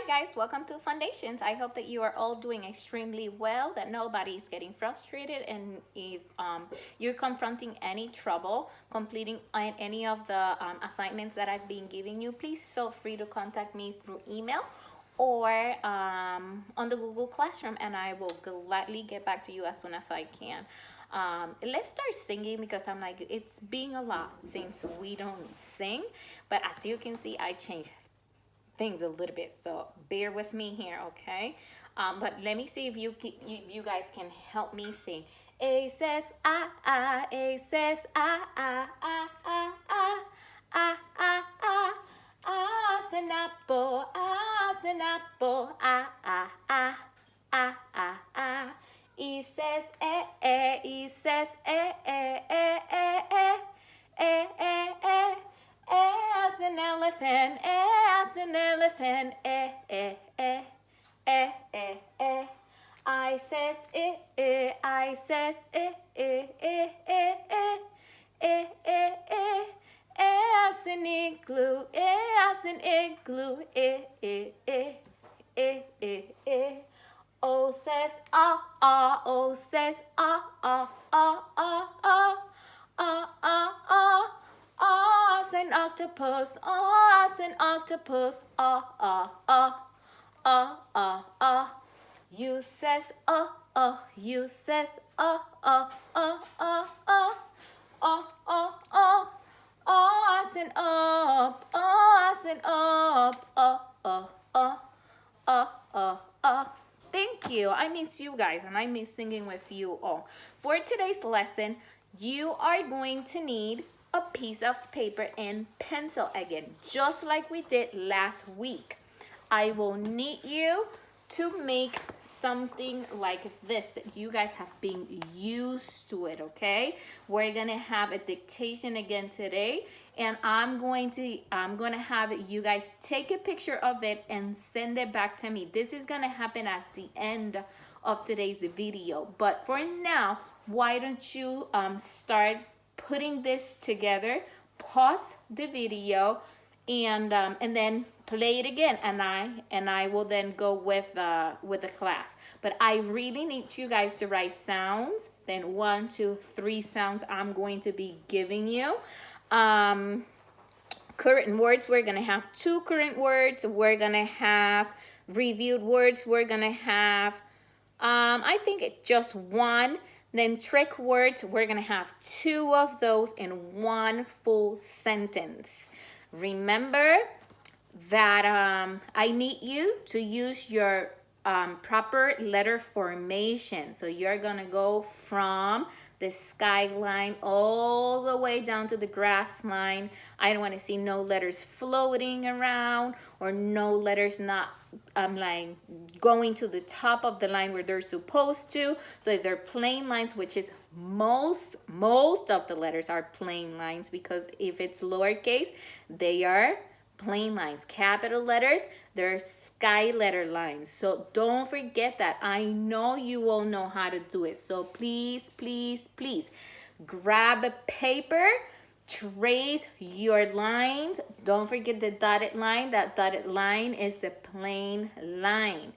guys, welcome to Fundations. I hope that you are all doing extremely well, that nobody's getting frustrated, and if you're confronting any trouble completing any of the assignments that I've been giving you, please feel free to contact me through email or on the Google Classroom, and I will gladly get back to you as soon as I can. Let's start singing because I'm like, it's been a lot since we don't sing, but as you can see, I changed things a little bit, so bear with me here, okay? But let me see if you guys can help me sing. A says A says A's an apple, E says E says as an elephant, as an elephant, I says I says as an igloo, as an igloo, O says O says as an octopus, as an octopus, you says you says as an up, as an up, Thank you. I miss you guys, and I miss singing with you all. For today's lesson, you are going to need a piece of paper and pencil again, just like we did last week. I will need you to make something like this that you guys have been used to it, okay? We're gonna have a dictation again today, and I'm gonna have you guys take a picture of it and send it back to me. This is gonna happen at the end of today's video, but for now, why don't you start putting this together, pause the video, and then play it again, and I will then go with the class. But I really need you guys to write sounds, then 1, 2, 3 sounds I'm going to be giving you. Current words, we're gonna have 2 current words. We're gonna have reviewed words. We're gonna have I think just 1. Then trick words, we're gonna have 2 of those in 1 full sentence. Remember that I need you to use your proper letter formation. So you're gonna go from the skyline all the way down to the grass line. I don't want to see no letters floating around or no letters not like going to the top of the line where they're supposed to. So if they're plain lines, which is most of the letters are plain lines, because if it's lowercase, they are plain lines. Capital letters, they're sky letter lines. So don't forget that. I know you all know how to do it. So please, please, please grab a paper, trace your lines. Don't forget the dotted line. That dotted line is the plain line.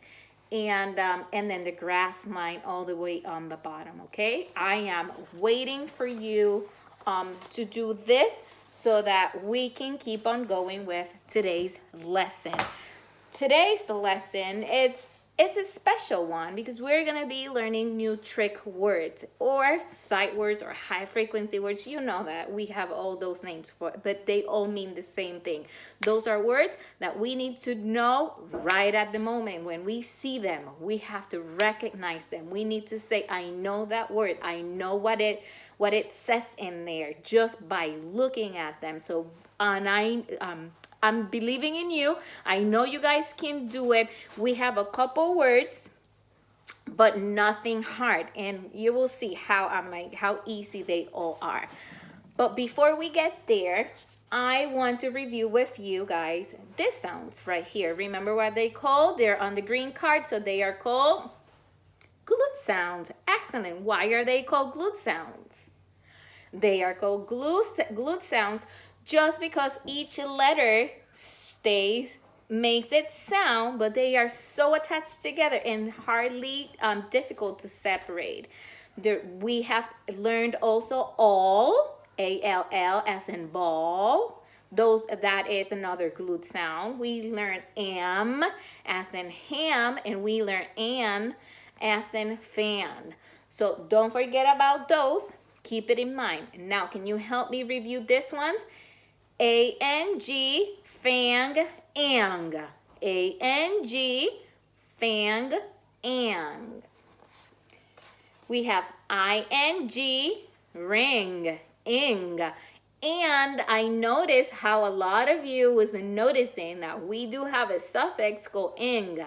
And then the grass line all the way on the bottom, okay? I am waiting for you to do this so that we can keep on going with today's lesson. Today's lesson, it's a special one because we're gonna be learning new trick words or sight words or high frequency words. You know that we have all those names for it, but they all mean the same thing. Those are words that we need to know right at the moment. When we see them, we have to recognize them. We need to say, I know that word. I know what it says in there just by looking at them. So I'm believing in you. I know you guys can do it. We have a couple words, but nothing hard. And you will see how easy they all are. But before we get there, I want to review with you guys these sounds right here. Remember what they call? They're on the green card, so they are called glute sounds. Excellent. Why are they called glute sounds? They are called glute sounds just because each letter stays makes it sound, but they are so attached together and hardly difficult to separate. We have learned also all, A-L-L as in ball. That is another glued sound. We learn am as in ham, and we learn an as in fan. So don't forget about those. Keep it in mind. Now, can you help me review this ones? A-N-G, fang, ang. A-N-G, fang, ang. We have I-N-G, ring, ing. And I noticed how a lot of you was noticing that we do have a suffix called ing.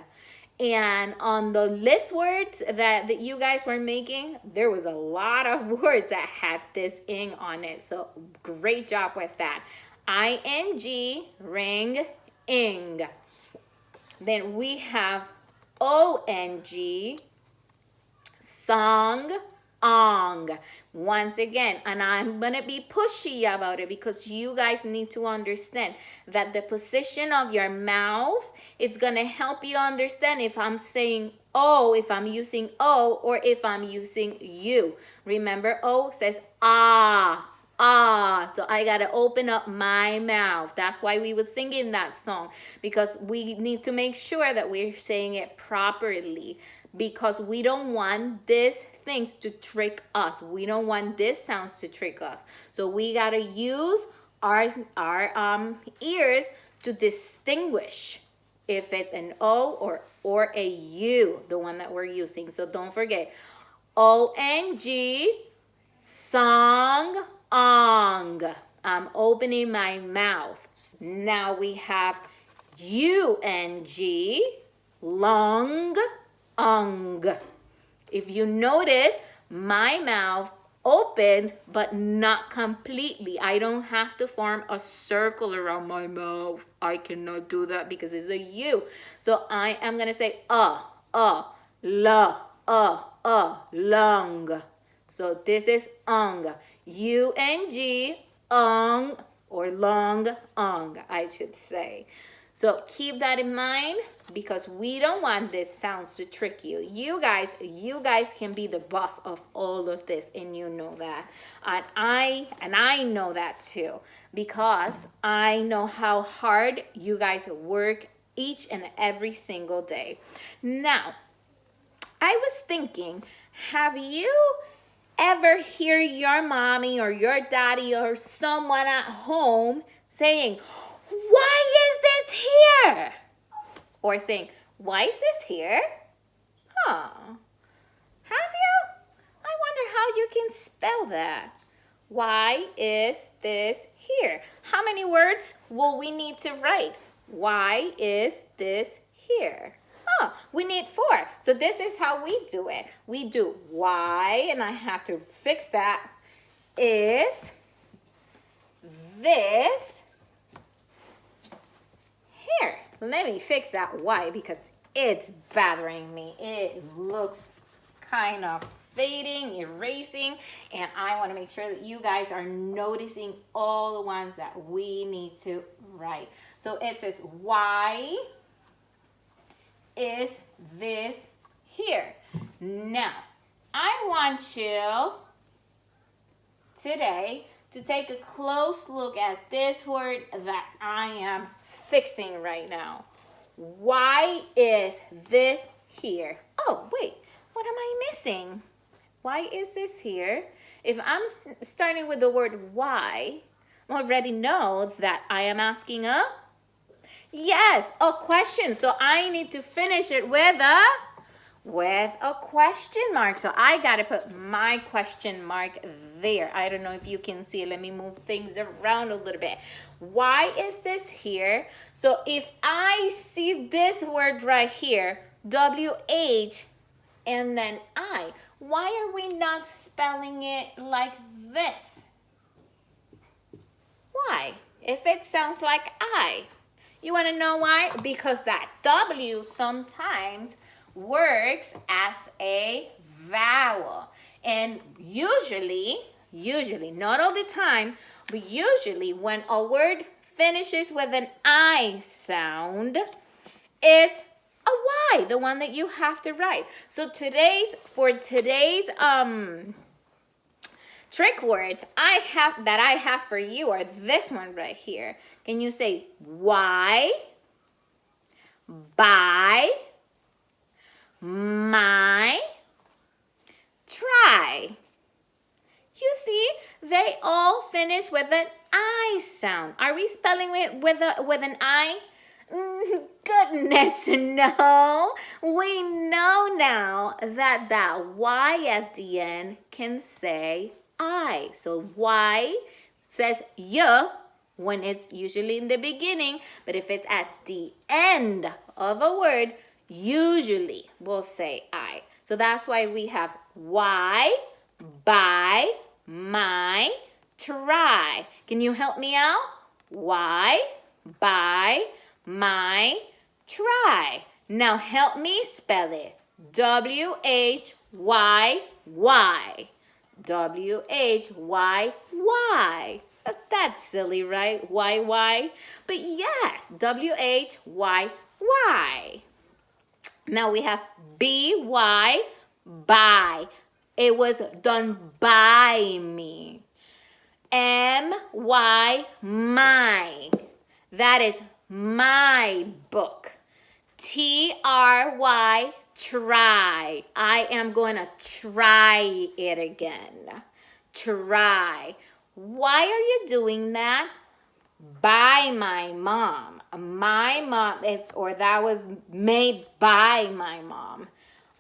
And on the list words that you guys were making, there was a lot of words that had this ing on it. So great job with that. I-N-G, ring, ing. Then we have O-N-G, song, ong. Once again, and I'm going to be pushy about it because you guys need to understand that the position of your mouth, it's going to help you understand if I'm saying O, if I'm using O, or if I'm using you. Remember, O says ah. Ah, so I gotta open up my mouth. That's why we were singing that song, because we need to make sure that we're saying it properly, because we don't want these things to trick us. We don't want these sounds to trick us. So we gotta use our ears to distinguish if it's an O or a U, the one that we're using. So don't forget, O-N-G, song, ong. I'm opening my mouth. Now we have U-N-G, long, ong. If you notice, my mouth opens, but not completely. I don't have to form a circle around my mouth. I cannot do that because it's a U. So I am going to say long. So this is ong. U-N-G, ong, or long, ong, I should say. So keep that in mind, because we don't want these sounds to trick you. You guys can be the boss of all of this, and you know that. And I know that too, because I know how hard you guys work each and every single day. Now, I was thinking, have you ever hear your mommy or your daddy or someone at home saying, "Why is this here?" Or saying, "Why is this here?" Huh. Have you? I wonder how you can spell that. Why is this here? How many words will we need to write? Why is this here? We need 4. So this is how we do it. We do why, and I have to fix that, is this here. Let me fix that why, because it's bothering me. It looks kind of fading, erasing, and I want to make sure that you guys are noticing all the ones that we need to write. So it says, why is this here? Now, I want you today to take a close look at this word that I am fixing right now. Why is this here? Oh, wait, what am I missing? Why is this here? If I'm starting with the word why, I already know that I am asking a question. So I need to finish it with a question mark. So I got to put my question mark there. I don't know if you can see. Let me move things around a little bit. Why is this here? So if I see this word right here, W-H, and then I, why are we not spelling it like this? Why? If it sounds like I. You want to know why? Because that W sometimes works as a vowel. And usually, not all the time, but usually when a word finishes with an I sound, it's a Y, the one that you have to write. So for today's trick words I have for you are this one right here. Can you say why, buy, my, try? You see, they all finish with an I sound. Are we spelling it with an I? Goodness, no. We know now that that Y at the end can say I. So Y says y when it's usually in the beginning, but if it's at the end of a word, usually we'll say I. So that's why we have Y, buy, my, try. Can you help me out? Why, buy, my, try. Now help me spell it. W-H-Y-Y. W-H-Y-Y. That's silly, right? Y-Y. But yes, W-H-Y-Y. Now we have B-Y, buy. It was done by me. M-Y, my. That is my book. T-R-Y, try. I am going to try it again. Try. Why are you doing that? By my mom. My mom, or that was made by my mom.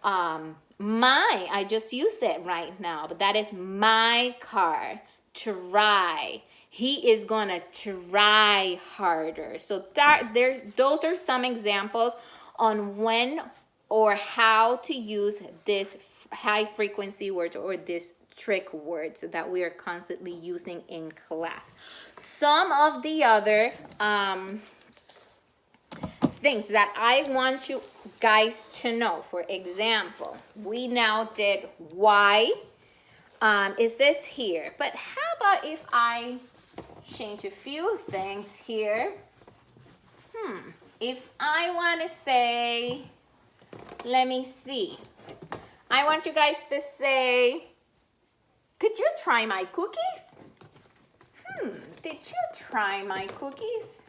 I just used it right now, but that is my car. Try. He is going to try harder. So those are some examples on when or how to use this high frequency words or this trick words that we are constantly using in class. Some of the other things that I want you guys to know, for example, we now did why. Is this here? But how about if I change a few things here? If I want to say, let me see. I want you guys to say, did you try my cookies? Did you try my cookies?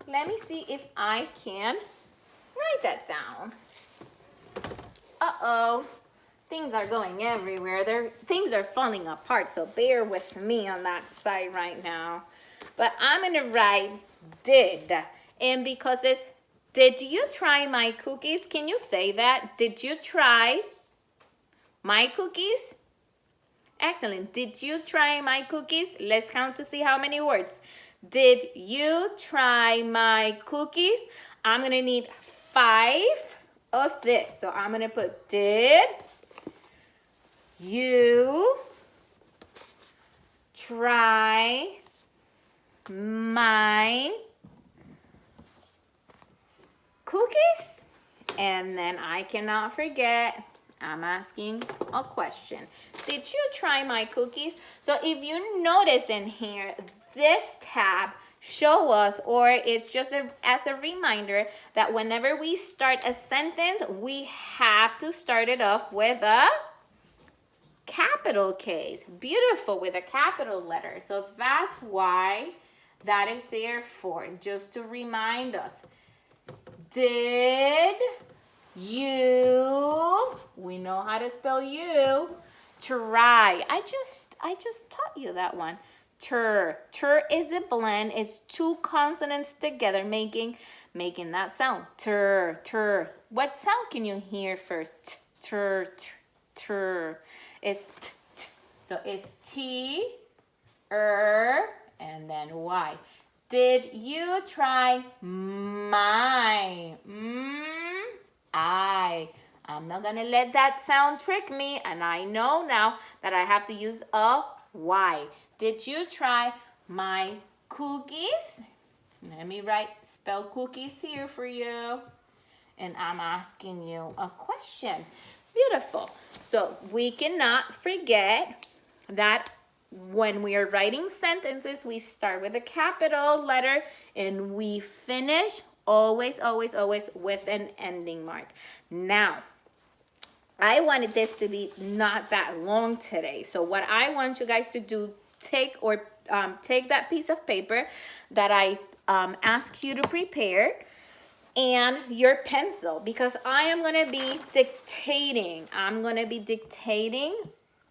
Let me see if I can write that down. Uh-oh. Things are going everywhere. Things are falling apart, so bear with me on that side right now. But I'm going to write did. And because it's, did you try my cookies? Can you say that? Did you try my cookies? Excellent. Did you try my cookies? Let's count to see how many words. Did you try my cookies? I'm going to need 5 of this. So I'm going to put did you try my cookies? And then I cannot forget, I'm asking a question. Did you try my cookies? So if you notice in here, this tab show us, or it's just as a reminder that whenever we start a sentence, we have to start it off with a capital case. Beautiful, with a capital letter. So that's why that is there for, just to remind us. Did you, we know how to spell you, try. I just taught you that one. Tur is a blend. It's 2 consonants together making that sound. Tur. What sound can you hear first? Tur. It's t. So it's T, and then Y. Did you try my? I'm not gonna let that sound trick me, and I know now that I have to use a Y. Did you try my cookies? Let me spell cookies here for you. And I'm asking you a question. Beautiful. So we cannot forget that when we are writing sentences, we start with a capital letter and we finish always, always, always with an ending mark. Now, I wanted this to be not that long today. So what I want you guys to do, take that piece of paper that I ask you to prepare and your pencil, because I am going to be dictating. I'm going to be dictating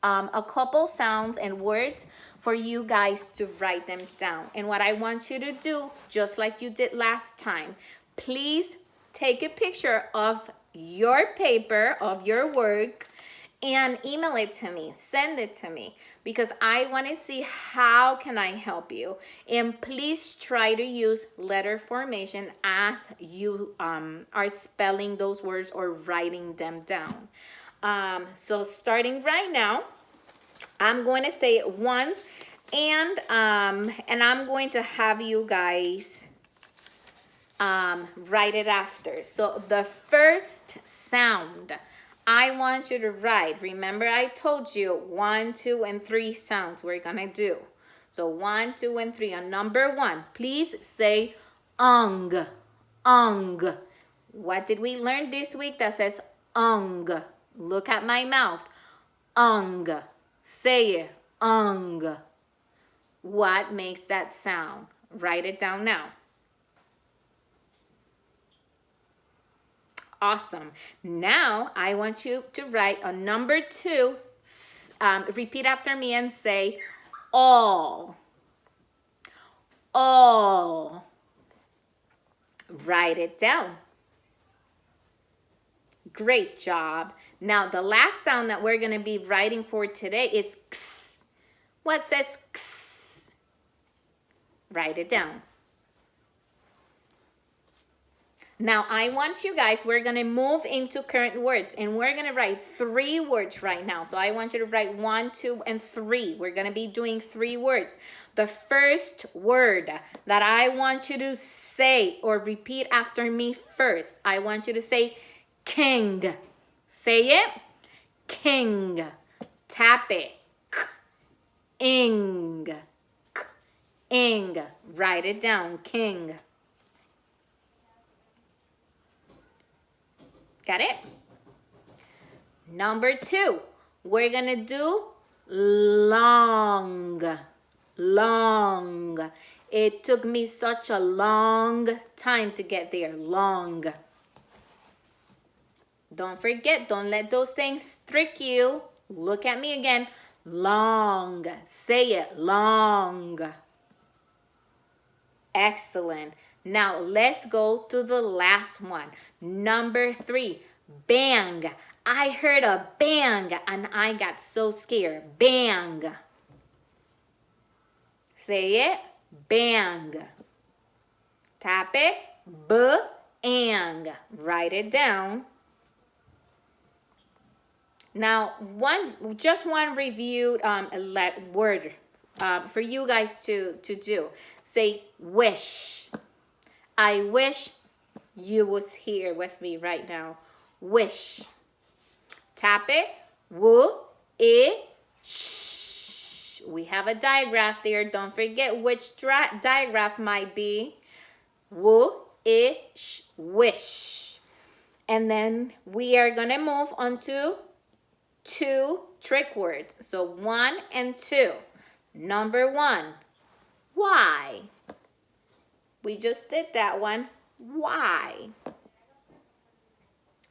a couple sounds and words for you guys to write them down. And what I want you to do, just like you did last time, please take a picture of your paper, of your work, and email it to me, send it to me, because I want to see how can I help you. And please try to use letter formation as you are spelling those words or writing them down. So starting right now, I'm going to say it once, and I'm going to have you guys write it after. So the first sound I want you to write. Remember, I told you 1, 2, and 3 sounds we're gonna do. So 1, 2, and 3. On number 1, please say ung, ung. What did we learn this week that says ung? Look at my mouth. Ung. Say it. Ung. What makes that sound? Write it down now. Awesome. Now I want you to write on number 2. Repeat after me and say all. All. Write it down. Great job. Now the last sound that we're going to be writing for today is x. What says x? Write it down. Now, I want you guys, we're going to move into current words, and we're going to write 3 words right now. So I want you to write 1, 2, and 3. We're going to be doing 3 words. The first word that I want you to say or repeat after me first, I want you to say king. Say it. King. Tap it. K-ing. K-ing. Write it down. King. Got it? Number 2, we're gonna do long. Long. It took me such a long time to get there. Long. Don't forget, don't let those things trick you. Look at me again. Long. Say it. Long. Excellent. Now, let's go to the last one. Number 3, bang. I heard a bang and I got so scared. Bang. Say it. Bang. Tap it. B-ang. Write it down. Now, just one reviewed word for you guys to do. Say wish. I wish you was here with me right now. Wish. Tap it. Sh. We have a digraph there. Don't forget which digraph might be. Sh. Wish. And then we are going to move on to 2 trick words. So 1 and 2. Number 1. Why? We just did that one. Why?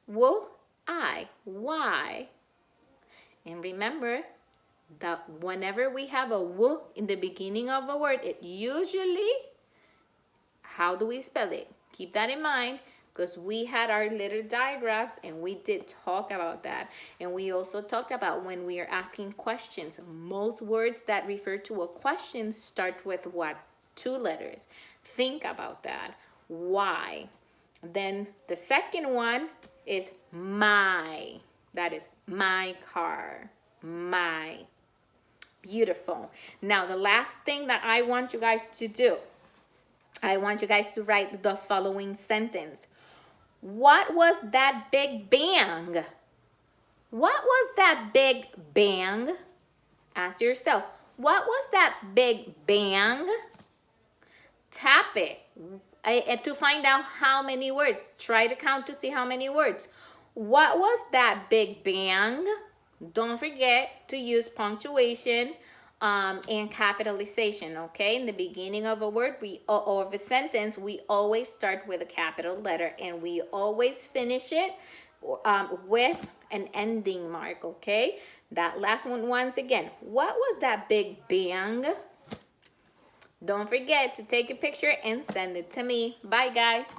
Why? And remember that whenever we have a w in the beginning of a word, it usually, how do we spell it? Keep that in mind, because we had our little diagrams and we did talk about that. And we also talked about when we are asking questions, most words that refer to a question start with what? 2 letters. Think about that. Why? Then the second one is my. That is my car. My. Beautiful. Now, the last thing that I want you guys to do, I want you guys to write the following sentence. What was that big bang? What was that big bang? Ask yourself, What was that big bang? Tap it to find out how many words. Try to count to see how many words. What was that big bang? Don't forget to use punctuation and capitalization, okay? In the beginning of a word or of a sentence, we always start with a capital letter and we always finish it with an ending mark, okay? That last one once again. What was that big bang? Don't forget to take a picture and send it to me. Bye, guys.